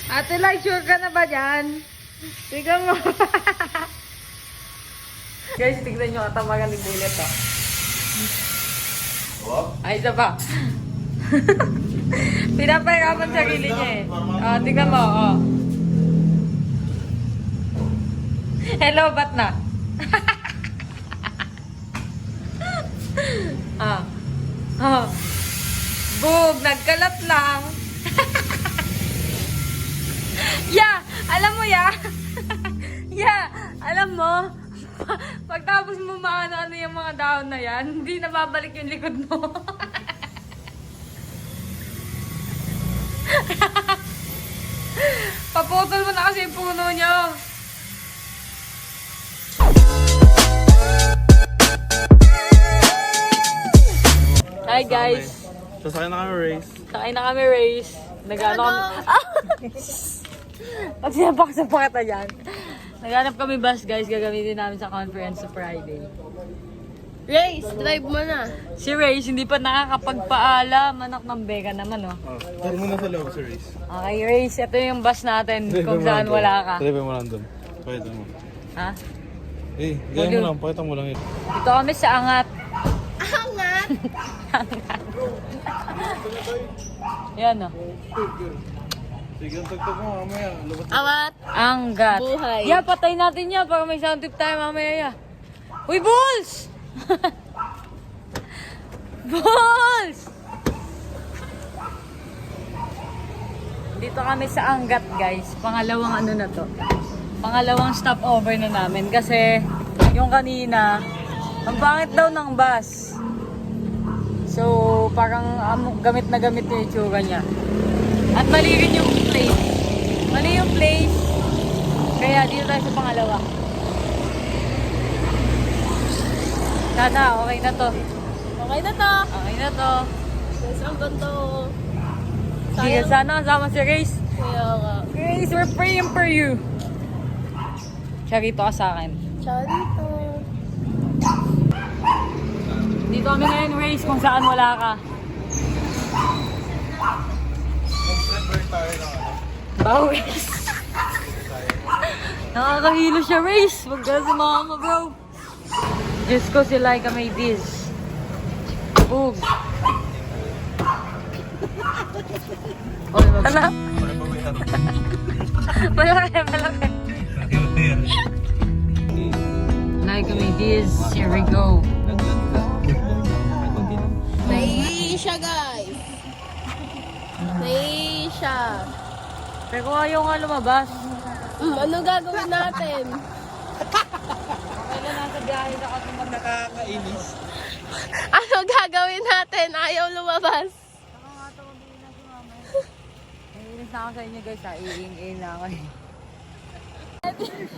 Ate Lai, sure ka na ba dyan? Tignan mo. Guys, tignan nyo katabagan ni Bullet, oh. Ay, isa pa. Pinapahirapan sa gilid niya eh. Oh, tignan mo, oh. Hello, ba't na? Ah. Oh. Bug, nagkalat lang. Yeah, alam mo ya. Yeah, alam mo. Pagtapos mo maano-ano yung mga dahon na yan, hindi na babalik yung likod mo. Paputol mo na kasi yung puno niyo. Hi guys. Sasakay na kami race. Sakay na kami race. Nag-ano kami. Pag sinapak-sapak kita dyan. Naghanap kami bus guys. Gagamitin namin sa conference sa Friday. Race, drive mo na. Si Race hindi pa nakakapagpaalam. Anak ng Becca naman oh. Tara mo na sa loob sa race. Okay Race, ito yung bus natin kung saan wala ka. Drive mo lang doon. Pakita mo. Ha? Eh, gaya mo lang. Pakita mo lang yun. Dito kami sa Angat. Angat! Yan oh. Sige, ang tagtag mo mamaya. Lubot. Angat! Anggat. Buhay. Yeah, patay natin yan para may sound trip tayo mamaya. Uy, Bulls! Bulls! Dito kami sa Angat, guys. Pangalawang ano na to. Pangalawang stopover na namin. Kasi yung kanina, ang pangit daw ng bus. So, parang gamit na gamit yung itsura niya. At mali rin yung place. Mali yung place. Kaya dito tayo sa pangalawa. Sana, okay na to. Okay na to. Okay na to. Guys, ang ganda oh. Sige, sana kasama si Race. Kaya nga. Race, we're praying for you. Charito ka sa akin. Charito. Dito kami ngayon, Race, kung saan wala ka. Bawis. Nakakahilo siya, Race. Huwag ka sa mama, bro. Diyos ko, si Laika may this. Bug. Oy, ano? Malaki, malaki. Laika may this. Here we go. Naiihi siya, guys. Naiihi siya. Pero ayaw nga lumabas. Ano gagawin natin? Kailan nasa biyahe na kasi Nakakainis. Ano gagawin natin? Ayaw lumabas. Naiinis na ako sa inyo guys ha. Iing-iing na ako eh.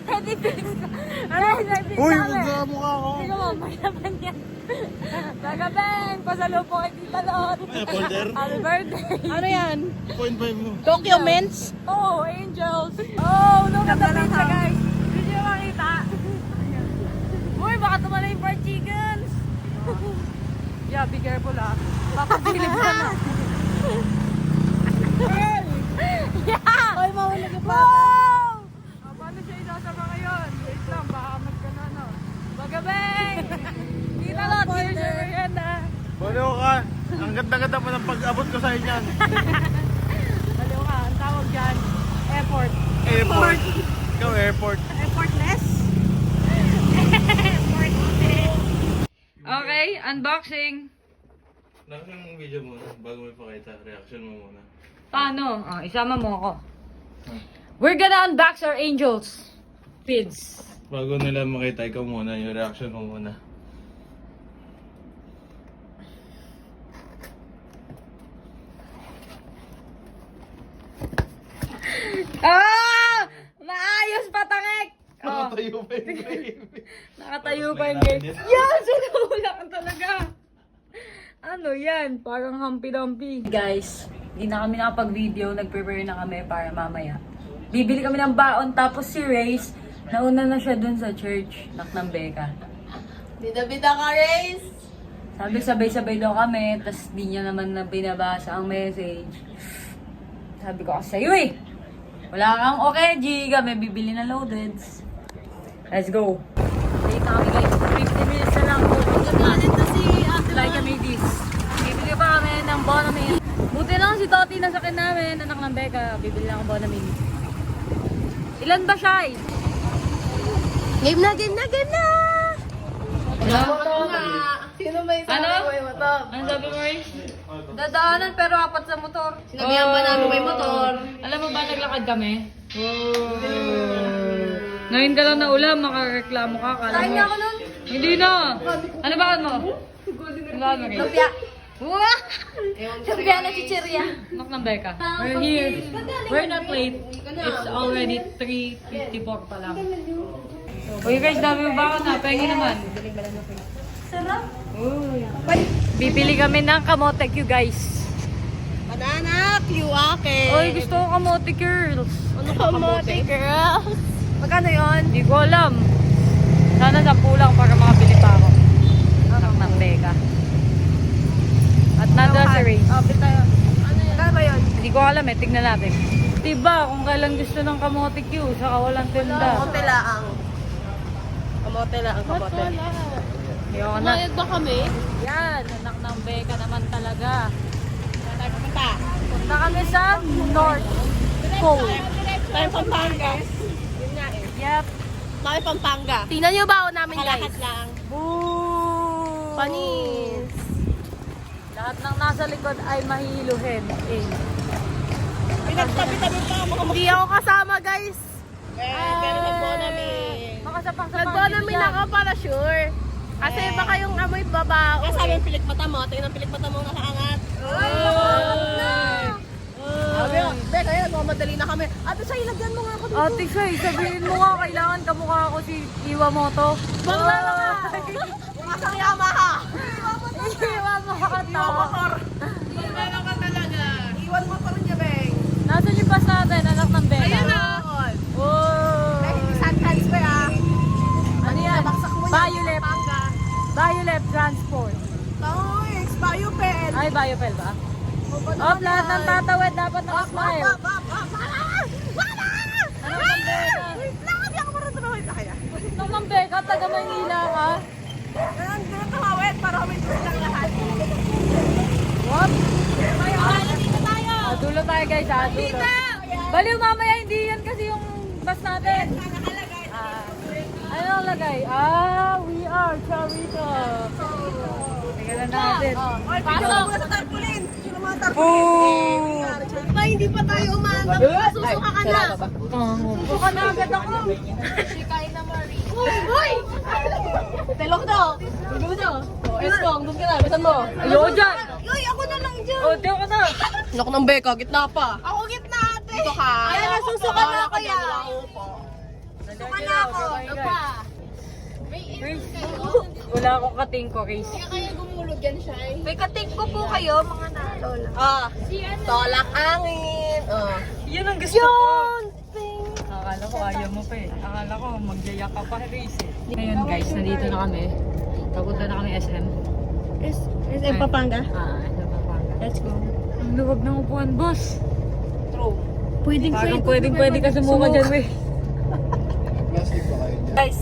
Ready fix ka. Ready Uy, huwag ka mukha ko. Sige mo, may naman yan. Sagabeng, pasalubong kay Tita Lot. Ay, folder. Happy birthday. Ano yan? 0.5 mo. Documents? Oh, angels. Oh, look at the pizza guys. Hindi nyo makita. Uy, baka tumala yung fried chickens. Yeah, be careful ah. Papasilip ka na. Yeah! Ay, mahulog yung Wow! Paano siya isasama ngayon? Wait lang, baka magkano no. Bagabeng! Tita Lot, here's your merienda. Baliw ka. Ang ganda-ganda pa ng pag-abot ko sa inyan. Baliw ka, ang tawag dyan, effort. Airport. Ikaw airport. Effortless? Okay, unboxing. Nakita yung video mo bago mo ipakita. Reaction mo muna. Paano? Isama mo ako. We're gonna unbox our angels. Pids. Bago nila makita, ikaw muna. Yung reaction mo muna. Ah! Maayos patangik! Nakatayo pa yung baby. Nakatayo pa yung gate. Yan! Sinula ka talaga! Ano yan? Parang humpy-dumpy. Guys, hindi na kami nakapag-video. Nag-prepare na kami para mamaya. Bibili kami ng baon. Tapos si Race, nauna na siya dun sa church. Nak ng Becca. Bida-bida ka, Race. Sabi sabay-sabay daw kami. Tapos di niya naman na binabasa ang message. Sabi ko kasi sa'yo eh. Wala kang okay, Giga. May bibili na loadeds. Let's go. Late na kami guys. 50 minutes na lang. Nagalit na si Ate Like kami this. Bibili pa kami ng Bonamil. Buti lang si Toti nasakin namin. Anak ng Becca. Bibili lang akong Bonamil. Ilan ba siya? Game na, game na, game na! Sino may sabi Ano? may motor? Ano sabi mo, Ray? Dadaanan pero apat sa motor. Sinabihan ba namin may motor? Alam mo ba naglakad kami? Ngayon ka lang na ulam, makareklamo ka. Kain na ako nun. Hindi na. Ano ba mo? Ano ba mo, Ray? Lupya. Wah! Lupya na chichirya. Knock ng Becca. We're here. We're not late. It's already 3:54 pa lang. Uy guys, dami mo ba ako na? Pengi naman. Sarap. Bibili kami ng kamote Q guys. Banana, kiwake. Uy, gusto ko kamote girls. Ano kamote, girls? Magkano yun? Hindi ko alam. Sana 10 lang para makabili pa ako. Knock ng Becca. At na-grocery. Bit tayo. Ano yun? Magkano ba yun? Hindi ko alam eh, tignan natin. Diba, kung kailan gusto ng kamote Q, saka walang tinda. Kamote laang. Kamote laang, kamote. Ayoko na. Mayad ba kami? Yan, anak ng Becca naman talaga. Saan tayo pupunta? Punta kami sa North Pole. Tayo Pampanga. Yun nga eh. Yep. Tayo Pampanga. Tingnan niyo ba namin guys? Kalahat lang. Boo! Panis. Lahat ng nasa likod ay mahiluhin. Pinagtabi-tabi pa mga hindi ako kasama guys. Pero nag-bonaming. Makasapang-sapang. Nag-bonaming ako para sure. Kasi baka yung amoy babao. Sabi yung pilik mata mo. Tingnan ang pilik mata mo nakaangat. Sabi ko, Bek, ayun, madali na kami. Ate, siya ilagyan mo nga ako dito. Ate Shay, sabihin mo nga, kailangan kamukha ako si Iwamoto. Bangla ka! Masang Yamaha! Iwamoto. Iwan motor! Iwan ka talaga. Iwan motor niya, Bek. Nasaan yung bus natin, anak ng Becca? Ayun na! Wow! Ay, hindi saan transfer ah. Ano yan? Nabaksak mo yan. Violet. Pampanga. Violet Transport. Thanks, Biopel. Ay, Biopel ba? Oh, lahat ng tatawid dapat nakasmile. Ano ng Becca? Hindi ako marunong tumawid na kaya. Ano ng Becca? Taga Maynila ka? Hindi na tumawid para kami lang lahat. What? Dito tayo. Dulo tayo guys, dulo. Baliw mamaya, hindi yan kasi yung bus natin. Ano ang lagay? We are Charito. Tingnan natin. Pasok na sa tarpaulin. Sino mga tarpaulin? Boom! Pa, hindi pa tayo umaandam. Susuka ka na. Suka na agad ako. Kain na, Marie. Uy! Telok daw. Gulo daw. Eskong, doon ka na. Bisan mo. Ayoko dyan. Uy, ako na lang dyan. O, diyo ka na. Loko ng Becca, gitna pa. Ako gitna ate. Dito ka. Ayan, nasusuka na ako yan. Suka na ako. Ano pa? Wala akong kating ko, Race. Kaya gumulog yan siya eh. May kating ko po kayo, mga nalola. Tolak angin. Yun ang gusto ko. Akala ko ayaw mo pa eh. Akala ko magyaya ka pa, Race eh. Ngayon guys, nandito na kami. Papunta na kami SM. SM Pampanga? SM Pampanga. Let's go. Ang luwag ng upuan, boss. True. Pwedeng Parang pwedeng ka sumuka dyan, we.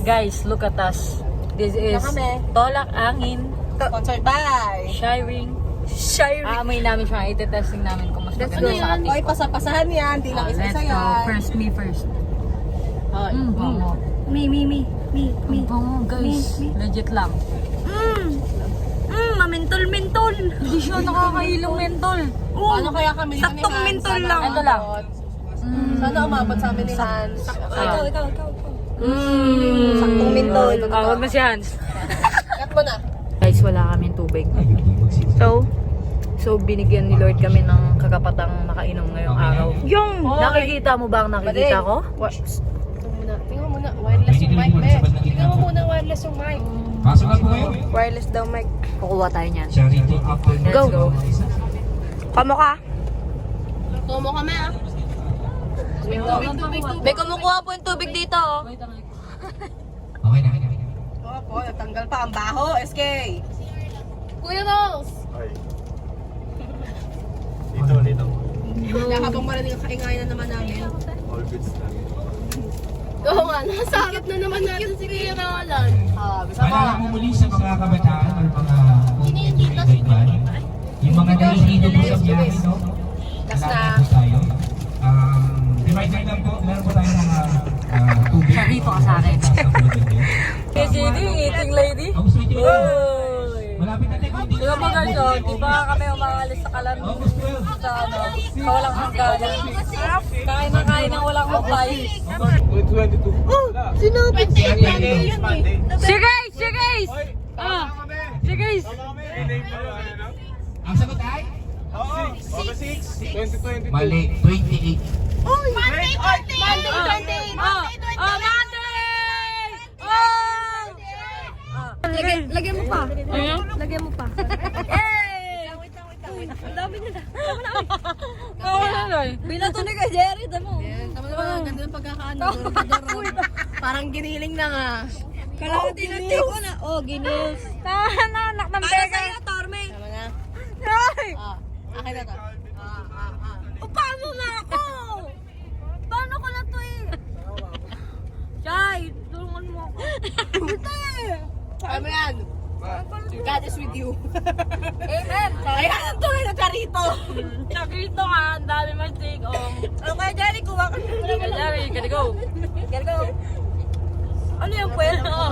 Guys, look at us. This is Tolak Angin. Sponsored by Shiring. Aamoy namin siya. Ite-testing namin kung mas maganda sa kating Oy, ko. pasapasahan yan. Di lang Let's isa-isa go. yan. First, me first. Bango. Me. Ang bango, guys. Legit lang. Mentol. Hindi siya nakakailong mentol. Paano kaya kami ni Hans? Saktong mentol lang. Ito lang. Sana umabot sa amin ni Hans. Ikaw. Saktong mentol. Huwag na si Hans. Cut mo na. Guys, wala kaming tubig. So binigyan ni Lord kami ng kakapatang makainom ngayong araw. Nakikita mo ba ang nakikita ko? Tingnan mo muna. Wireless yung mic, be. Tingnan mo muna wireless yung mic. Pasok na po kayo. Wireless daw mic. Kukuha tayo niyan. Charito Apple. Let's go. Kamo ka? Kumo kami ah. Tubig. May kumukuha po yung tubig dito. Okay na. Opo, natanggal pa ang baho, SK. Kuya Rose. Dito. Habang marinig ang kaingayan na naman namin. Barbits namin. Oo nga, nasakit na naman natin si Kuya Roland. Maalala mo muli sa mga kabataan or mga kaibigan, yung mga nahihilo po sa biyahe, no? Malapit po tayo. Reminder lang po, meron po tayong mga tubig. Siya dito ka sa akin. Kasi eating lady. Ang gusto nyo yun. Uy! Malapit na tayo. Di ba mga guys, di ba kami umaalis sa kalan August 12. sa ano, sa walang hangganan. Kain na kain ng walang kupay. 22. Sinupit si Si guys! Si guys! Ah! Si guys! Ang sagot ay? August 6, 2022. Mali, 28. Monday 28! Ah! Ah! Monday! Oh! Lagyan mo pa. Ayun? Lagyan mo pa. Hey! Ang dami nila. Oo na lang. Binato ni kay Jerry, damo. Tama naman, ganda ng pagkakaano. Parang giniling na nga. Kalahati na tiko na. Oh, ginis. Tama, anak ng Para bega. sa'yo, Torme. Tama na. Ay! Akin na to. O, paano na ako? Paano ko na to eh? Chay, tulungan mo ako. Ano yan? God is with you. Amen. Ay, anong tuloy na charito? Nakito ka, ang dami mastig. Oh. Ano kaya, Jerry? Kuha ka na. Jerry, gotta go. Gotta go. Ano yung pwede? Oo.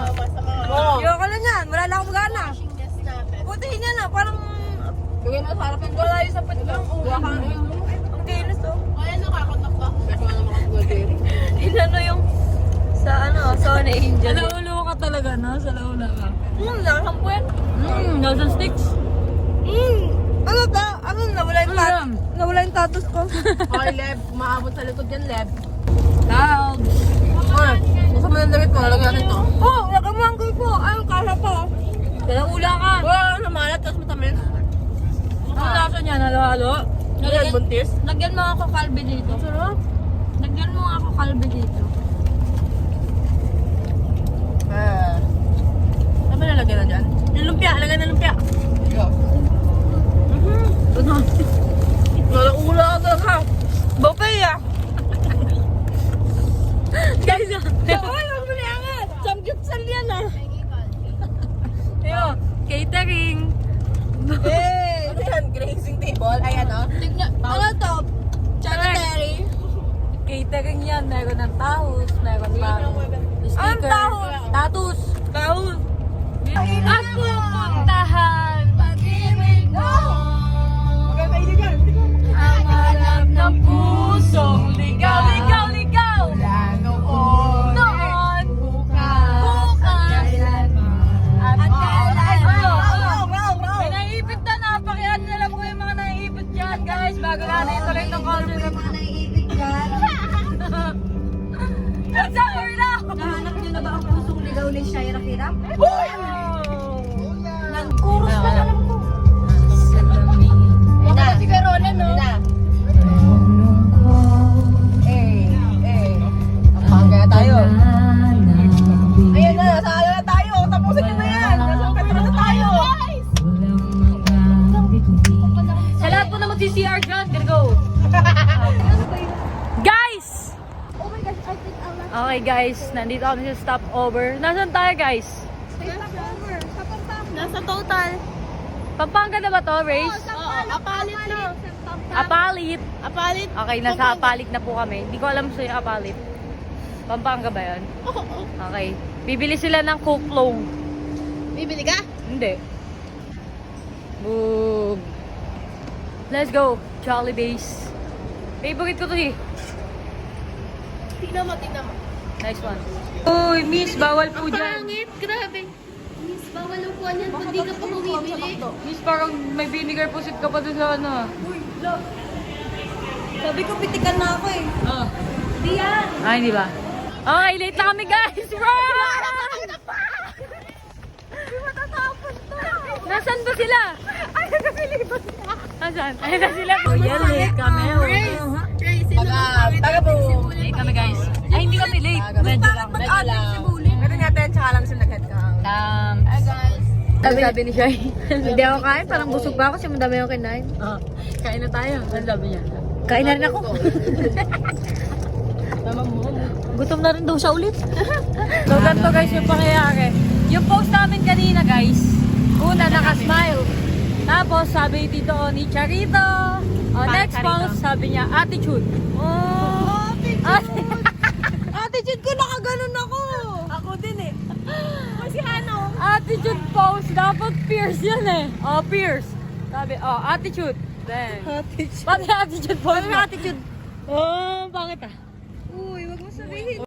Ayoko na yan. Wala na akong magana. Putihin niya na. Parang... Gawin mo sa harap yung wala yung sapat ko. Kuha ka. Ang kinis to. Ay, nakakontak ba? Kasi wala naman ako Jerry. Inano yung... Sa ano, Sony Angel. Salaulo ka talaga, no? Salaulo ka. Nakasang puwet. Thousand sticks. Ano ta? Ano nawala yung Ano tatus? yan? Nawala yung tatus ko. Ay, Leb. Maabot sa likod yan, Leb. Tabs. Ay, gusto mo yung damit ko. Lalagyan natin ito. Oo, lagyan mo ang gay ko. Ayun, kasa pa. Salaula ka. Oo, namalat. Tapos matamis. Ang lasa niya, halo-halo. Lagyan buntis. Lagyan mo ako kalbe dito. Sarap. Lagyan mo ako kalbe dito. Ano ba nalagyan na dyan? Yung lumpia. Lagyan na lumpia. Nalaula agad ha. Bokeh ah. Guys, Ay, huwag mo liangat. Samgyupsal yan ah. ayun, catering. Ano yan? Grazing table? Ay ano? Ano to? Charcuterie? Catering yan. Meron ng tahos, meron pa sticker. Anong tahos? Tatus. Tahos. At pupuntahan pag-ibig mo. Ang alam ng pusong ligaw, ligaw, ligaw. Noon, bukas, at kailan. May naiipit na, pakihan nila po yung mga naiipit dyan, guys. Bago natin ituloy ng concert na mga naiipit dyan. What's up, Orla? Nahanap niyo na ba ang pusong ligaw ni Shaira Kiram? Nang kuros na alam ko. Ina, si Carola, no? Ina. Pangga tayo. Ayan na, tayo na tayo. Tapusin nyo na yan. Nasa Petro na tayo. Sa lahat po na mag-CCR dyan, gonna go. Guys! Oh my gosh, I think I'll Okay guys, nandito kami sa stopover. Nasaan tayo guys? over. Sa Pampanga. Nasa total. Pampanga na ba to, Race? Apalit na. Apalit. Apalit. Okay, nasa Apalit na po kami. Hindi ko alam sa'yo Apalit. Pampanga ba yun? Okay. Bibili sila ng kuklong. Bibili ka? Hindi. Boom. Let's go. Jollibees. Favorite ko to eh. Tingnan mo, tingnan mo. Nice one. Uy, miss, bawal po dyan. Pangit, grabe. Miss, bawal ang kuhan yan. Hindi ka pa bumibili. Miss, parang may vinegar pusit ka pa doon sa ano. Sabi ko, pitikan na ako eh. Ah. Di yan. Ay, hindi ba? Okay, late na kami guys! Run! Nasaan ba sila? Ay, nagkasilipan na. Nasaan? Ayun na sila. Oh, yeah, late kami. Grace, taga po. Late kami guys. Ay, hindi kami late. Medyo lang. Medyo lang. Meron natin, tsaka lang siya nag-headcount. Hi guys. Sabi ni Shai. Hindi ako kain, parang busog pa ako kasi madami ako kinain. Kain na tayo. Ang sabi niya. Kain na rin ako. Gutom na rin daw siya ulit. So, ganito guys yung pangyayari. Yung post namin kanina guys, una naka-smile. Tapos sabi dito ni Charito, next post sabi niya, attitude. Oh, attitude ko, nakaganon ako. Ako din eh. Kasi ano? Attitude post, dapat fierce yan eh. Oh, fierce. Sabi, attitude. Then, Attitude. pati attitude post. Ano attitude? Oh, bakit ah? Uy, wag mo sabihin.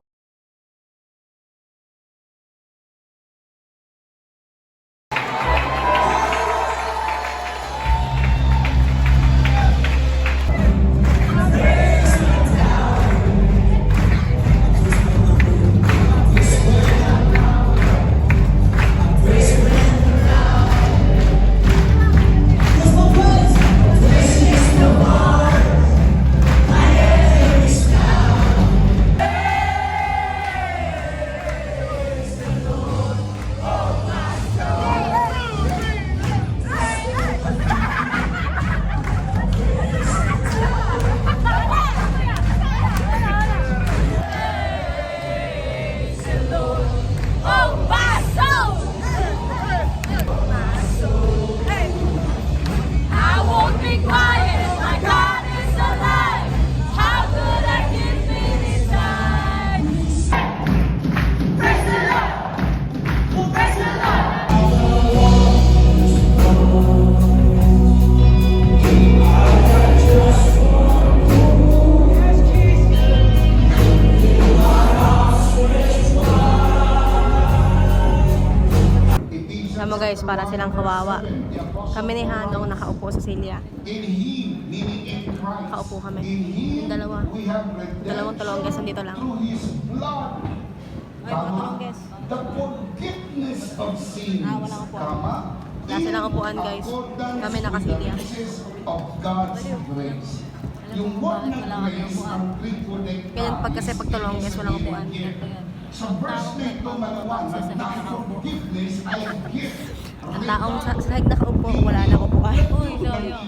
Alam mo guys, para silang kawawa. Kami ni Hanong nakaupo sa silya. Nakaupo kami. Yung dalawang tulongges nandito lang. Ay, mga tulongges. Walang upuan. Wala silang upuan guys. Kami nakasilya. Ganyan pag kasi pag tulongges, walang upuan. Ang taong sa sahig nakaupo, wala na upuan. Uy, sayang.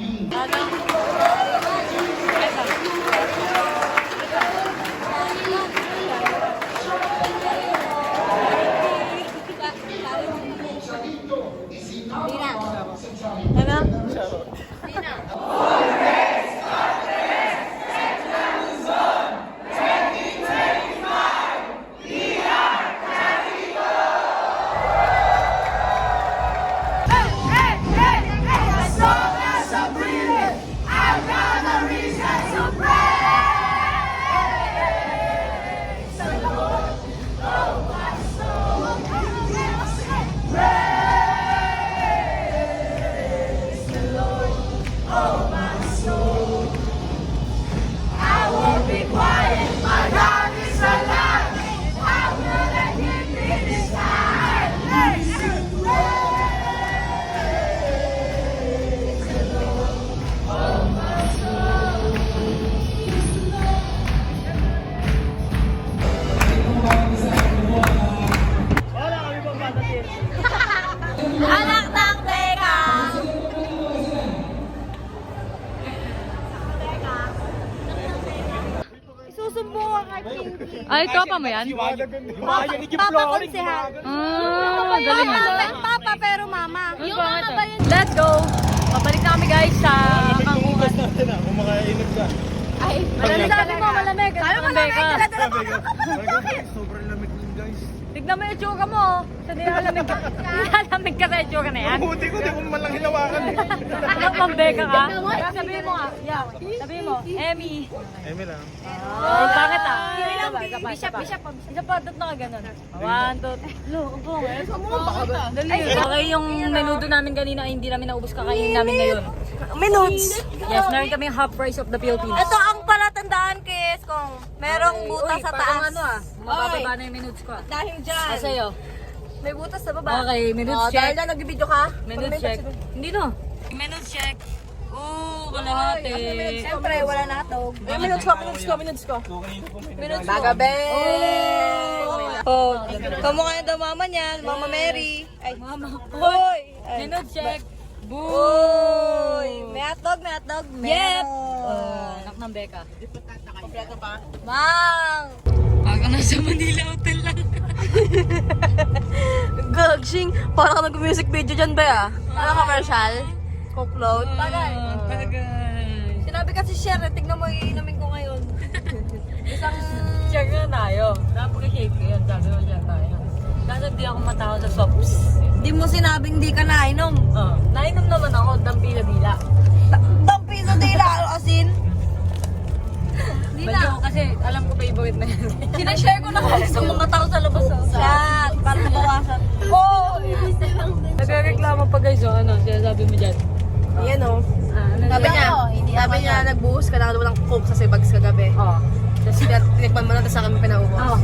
Anak ng teka! Isusumbong ang aking Ay, tropa mo yan? papakonsehan. Galing ah. Papa pero mama. Yung mama ba yun? Let's go! Papalik na kami guys sa Manguhan. Kumakainip ka. Ay, Malamig sabi mo, malamig. Ano malamig ka? Sobrang lamig din guys. Tignan mo yung itsura mo. Sa nilalamig ka. Nilalamig ka sa itsura na yan. Buti ko, di ko man lang hinawakan eh. Anong pambeka ka? Sabihin mo nga. Yeah. Sabihin mo. Emmy. Eme lang. Oh, bakit ah? Isa pa. Isa pa, dot na ka ganun. 1, 2, 3. Lo, ang bunga. Dali. Okay, yung menudo namin kanina ay hindi namin naubos, kakainin namin ngayon. Minuts. Yes, meron kami half price of the Philippines. Ito ang palatandaan, Kes, kung merong butas sa taas. Ano ah, mabababa na yung minutes ko ah. Dahil dyan. Sa'yo. May butas sa baba. Okay, minutes Oh, check. dahil na nag-video ka. Minutes check. Hindi no. Minutes check. Oo, kalahati. Siyempre, wala na hatog. Minuts ko. Bagabe. Oh, kamukha niya daw mama niya, Mama Mary. Ay, Mama. hoy. Minutes check. Boom! Hoy, may hotdog. Yep! Meron. Anak ng Becca. Mang! Aga na Nasa Manila Hotel lang. Gagsing. Parang ka nag-music video dyan ba ya? Ano commercial? Coke float? Tagay. Tagay. Sinabi kasi share, tignan mo iinumin ko ngayon. Isang... Share nga tayo. Napaka-shake ko yun. Sabi mo share tayo. Kaso di ako matawag sa sops. Di mo sinabing di ka nainom. Nainom naman ako. Dampila-dila. Dampiso dila, asin. Baliw ko kasi alam ko favorite na yan. Sinashare ko na kasi sa mga tao sa labas. Chat, para mabawasan. Oh! Nagreklamo pa guys, so ano, sinasabi mo dyan. Yan o. Ano Sabi niya, nagbuhos ka na ng coke sa Sibags kagabi. Oo. Tapos tinikman mo na, tapos sa kami pinauhos.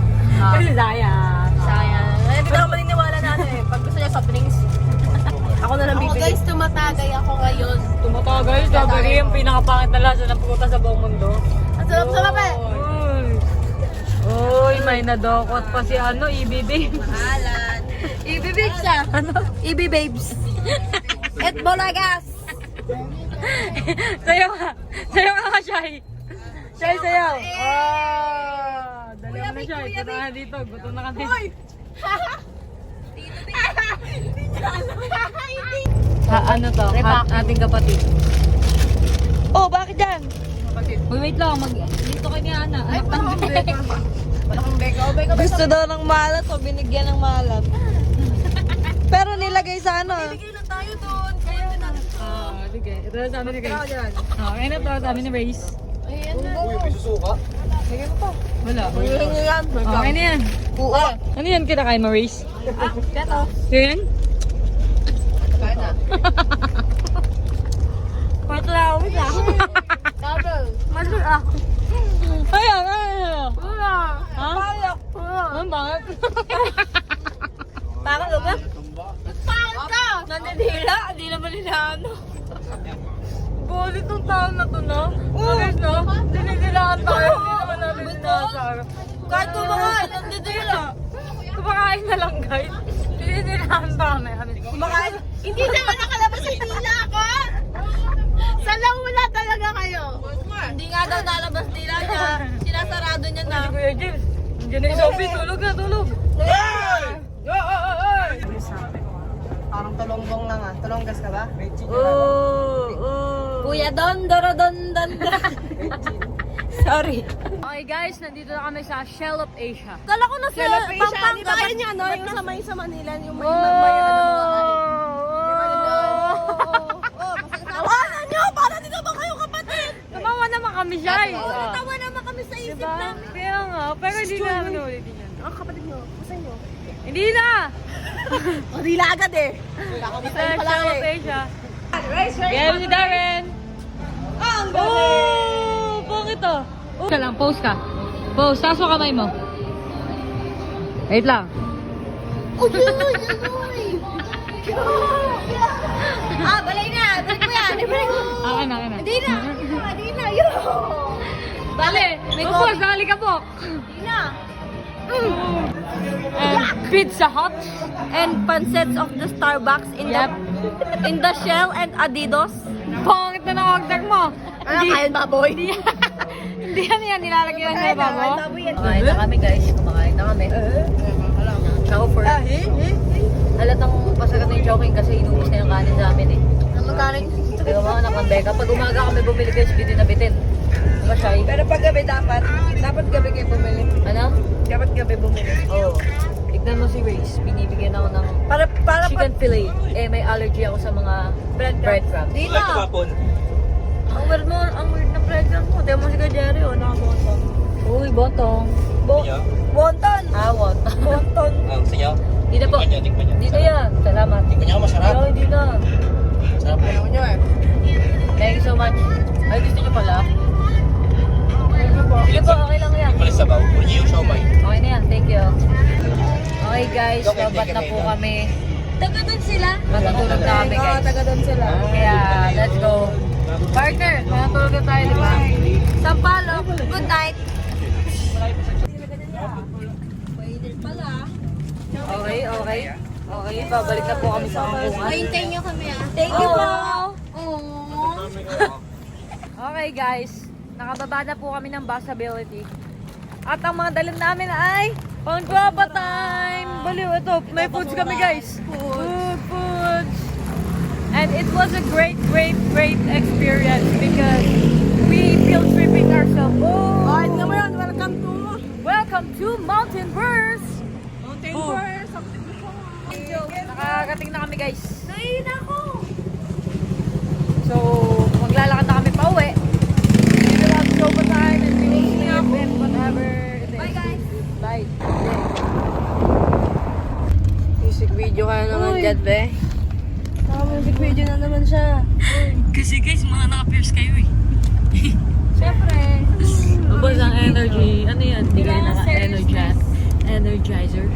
Kasi sayang. Sayang. Hindi na ako maniniwala natin eh. Pag gusto niya soft drinks, ako na lang bibili. Guys, tumatagay ako ngayon. Tumatagay, sabi yung pinakapangit na lasa ng puta sa buong mundo. Ang sarap-sarap eh. Uy, may nadokot pa si ano, EB Babes. Alan. EB Babes ah. Ano? EB Babes. Et Bolagas. Sayo ka. Sayo ka, Shai. Shai, sayo. Dali mo na, Shai. Punta ka dito. Gutom na kami. Ano to? Ating kapatid. Oh, bakit yan? Uy, wait lang. Dito kay ni Ana. Anak ng beka. Malakang beka. Gusto daw ng malat o binigyan ng malat. Pero nilagay sa ano. Nilagay na tayo doon. Kaya na. Sige. Ito na sa amin ni Grace. Ngayon na to sa amin ni Race. Ayan na. Lagay mo pa. Wala. Hihingi yan. Okay na yan. Oo. Ano yan kinakain mo, Race? Keto. Yan? Kaya na. Patlawin na. Masur ah. Ayan, ayan. Ha? Payok. Ang bakit? Parang lugar. Pangit ka! Nandidila. Hindi naman nila ano. Bulit ng taon na to, no? Guys, no? Dinidilaan tayo. Hindi naman namin sinasara. Kahit kumakain, nandidila. Kumakain na lang, guys. Dinidilaan tayo. Kumakain. Hindi naman nakalabas sa dila ko. Salang wala talaga kayo. Hindi nga daw nalabas nila niya. Sinasarado niya na. Kuya Jill. Diyan na yung Sophie. Tulog na, tulog. Parang tulonggong lang ah. Tulonggas ka ba? Oh. Kuya Don, Doro Don. Sorry. Okay guys, nandito na kami sa Shell of Asia. Kala ko na sa Pampanga. Di ba yan yung ano, yung sa may sa Manila, yung may Tawanan niyo! Para di naman kayo kapatid! Tumawa naman kami, Shai. Tawa naman kami sa isip Diba? namin. Kaya nga, pero hindi na namin ulitin yan. Ang kapatid nyo, masay nyo. Hindi na! O, dila agad eh. Sa Shell of Asia. Kaya si Darren! Ang Oh! Bakit to? Ka lang, pose ka. Pose, taas mo kamay mo. Wait lang. balay na! Balik mo yan! Balik mo! Akin na, akin na. Hindi na! Hindi na! Yo! Dali! Upo, sali ka po! Hindi na! And Pizza Hut. And pansets of the Starbucks in the Shell and Adidas. Pangit na nakagdag mo. Ano kain baboy? Hindi yan nilalagyan niya ba mo? Kumain na kami guys. Kumakain na kami. Chowfer. Halatang pasagat na yung chowking kasi inubos na yung kanin sa amin eh. Ang magaling. Kaya mga anak ng Becca, pag umaga kami bumili guys, bitin na bitin. Diba siya? Pero pag gabi dapat gabi kayo bumili. Ano? Dapat gabi bumili. Oo. Tignan mo si Race, binibigyan ako ng chicken fillet. Eh, may allergy ako sa mga breadcrumbs. Di na! Ang weird ng breadcrumbs mo. Demo si Jerry, nakabontong. Uy, bontong. Wonton! Wonton. Wonton. Gusto niyo? Di na po. Tikman niyo. Di na yan. Salamat. Tikman niyo, masarap. Ay, di na. Sarap po. Thank you so much. Ay, gusto niyo pala? Sige po, okay lang yan. Palis sabaw. Puro niyo yung siomay. Okay na yan, thank you. Okay guys, babat na po kami. Taga doon sila? Matutulog na kami guys. Taga doon sila. Kaya, let's go. Partner, matutulog na tayo, di ba? Sampalo, good night. Okay, okay. Okay, babalik na po kami sa kampungan. Hintayin nyo kami ah. Thank you po. Okay guys, nakababa na po kami ng bus ability. At ang mga dalhin namin ay pang-guapa time! Baliw, ito. May foods kami guys. Foods. And it was a great experience because we feel tripping ourselves. Oh! Ay, naman yun. Welcome to Mountain Burst! Mountain Oh. Burst. Nakakating na kami guys. Naiin ako. So, maglalakad na kami pa uwi. We will have Jopa time and we will sleep and whatever it is. Bye, guys. Bye. Music video ka na naman dyan, be. Music video na naman siya. Kasi guys, mga naka-pierce kayo eh. Siyempre. Ubos ang energy. Ano yan? Hindi kayo naka-energizer.